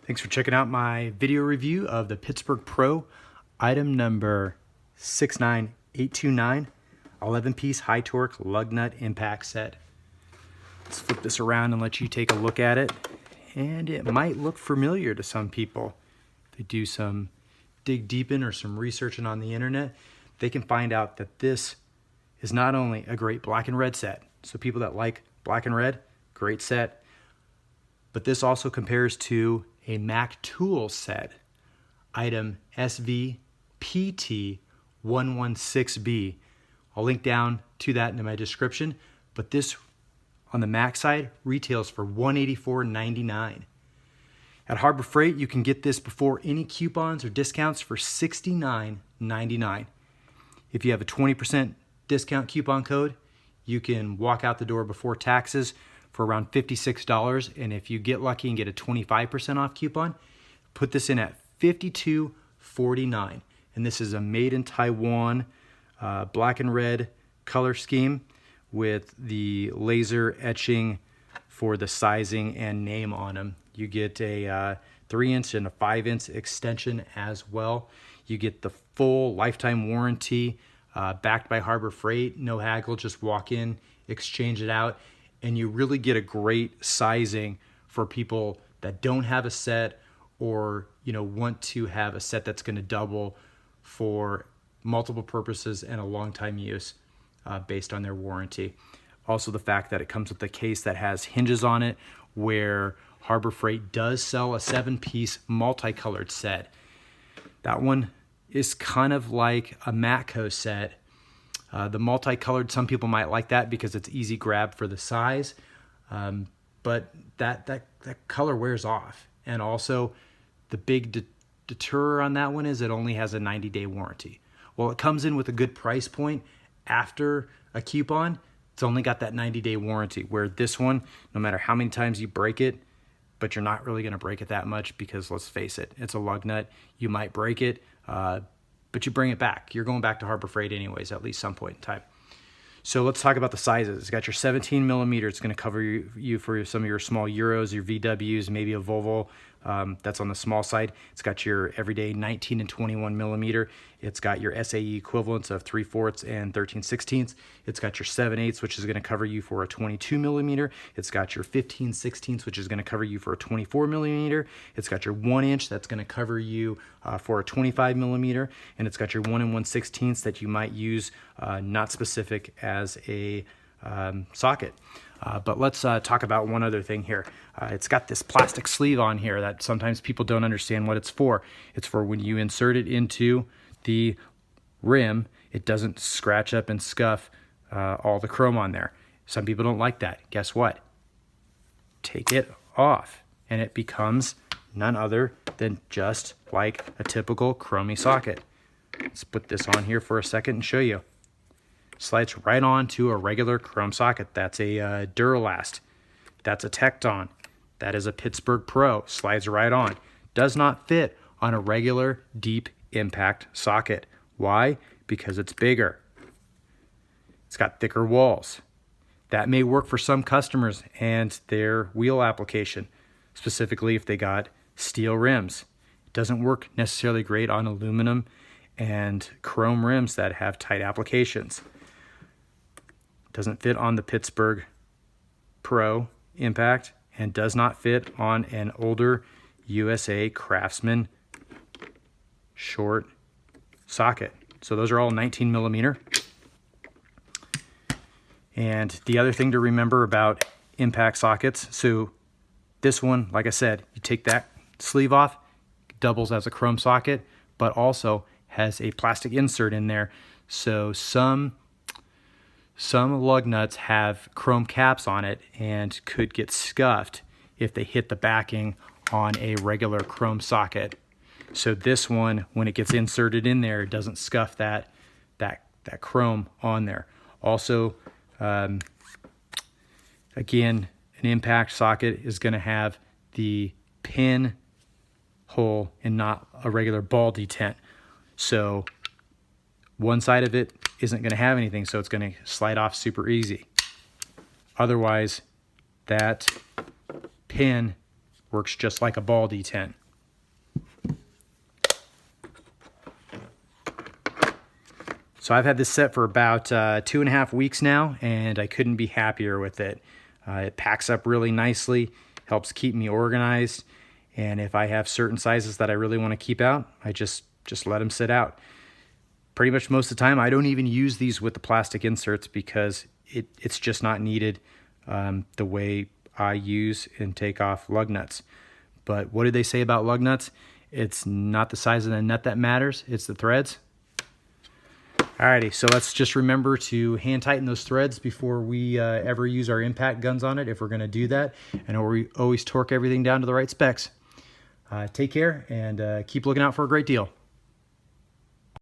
Thanks for checking out my video review of the Pittsburgh Pro item number 69829 11-piece high torque Lugnut impact set. Let's flip this around and let you take a look at it. And it might look familiar to some people. If they do some dig deep in or some researching on the internet, they can find out that this is not only a great black and red set. So people that like black and red, great set. But this also compares to a Mac tool set, item SVPT116B. I'll link down to that in my description, but this on the Mac side retails for $184.99. At Harbor Freight, you can get this before any coupons or discounts for $69.99. If you have a 20% discount coupon code, you can walk out the door before taxes for around $56. And if you get lucky and get a 25% off coupon, put this in at $52.49. And this is a made in Taiwan black and red color scheme with the laser etching for the sizing and name on them. You get a 3-inch and a 5-inch extension as well. You get the full lifetime warranty backed by Harbor Freight. No haggle, just walk in, exchange it out. And you really get a great sizing for people that don't have a set or want to have a set that's going to double for multiple purposes and a long time use based on their warranty. Also the fact that it comes with a case that has hinges on it, where Harbor Freight does sell a 7-piece multicolored set. That one is kind of like a Matco set. The multicolored, some people might like that because it's easy grab for the size, but that color wears off. And also the big deterror on that one is it only has a 90-day warranty. Well, it comes in with a good price point after a coupon. It's only got that 90-day warranty, where this one, no matter how many times you break it, but you're not really going to break it that much because, let's face it, it's a Lugnut. You might break it, but you bring it back. You're going back to Harbor Freight anyways, at least some point in time. So let's talk about the sizes. It's got your 17 millimeter. It's going to cover you for some of your small Euros, your VWs, maybe a Volvo. That's on the small side. It's got your everyday 19 and 21 millimeter. It's got your SAE equivalents of 3/4 and 13/16. It's got your 7/8, which is going to cover you for a 22 millimeter. It's got your 15/16, which is going to cover you for a 24 millimeter. It's got your 1-inch that's going to cover you for a 25 millimeter. And it's got your 1 1/16 that you might use not specific as a socket. But let's talk about one other thing here. It's got this plastic sleeve on here that sometimes people don't understand what it's for. It's for when you insert it into the rim, it doesn't scratch up and scuff all the chrome on there. Some people don't like that. Guess what? Take it off and it becomes none other than just like a typical chromey socket. Let's put this on here for a second and show you. Slides right on to a regular chrome socket. That's a Duralast. That's a Tecton. That is a Pittsburgh Pro. Slides right on. Does not fit on a regular deep impact socket. Why? Because it's bigger. It's got thicker walls. That may work for some customers and their wheel application, specifically if they got steel rims. It doesn't work necessarily great on aluminum and chrome rims that have tight applications. Doesn't fit on the Pittsburgh Pro impact and does not fit on an older USA Craftsman short socket. So those are all 19 millimeter. And the other thing to remember about impact sockets, so this one, like I said, you take that sleeve off, doubles as a chrome socket, but also has a plastic insert in there. So some Lugnuts have chrome caps on it and could get scuffed if they hit the backing on a regular chrome socket. So this one, when it gets inserted in there, it doesn't scuff that chrome on there. Also, again, an impact socket is going to have the pin hole and not a regular ball detent. So one side of it isn't going to have anything, so it's going to slide off super easy. Otherwise, that pin works just like a ball detent, So I've had this set for about 2.5 weeks now, and I couldn't be happier with it. It packs up really nicely, helps keep me organized, and if I have certain sizes that I really want to keep out, I just let them sit out. Pretty much most of the time, I don't even use these with the plastic inserts because it's just not needed the way I use and take off lug nuts. But what did they say about lug nuts? It's not the size of the nut that matters, it's the threads. Alrighty, so let's just remember to hand tighten those threads before we ever use our impact guns on it, if we're going to do that, and we always torque everything down to the right specs. Take care and keep looking out for a great deal.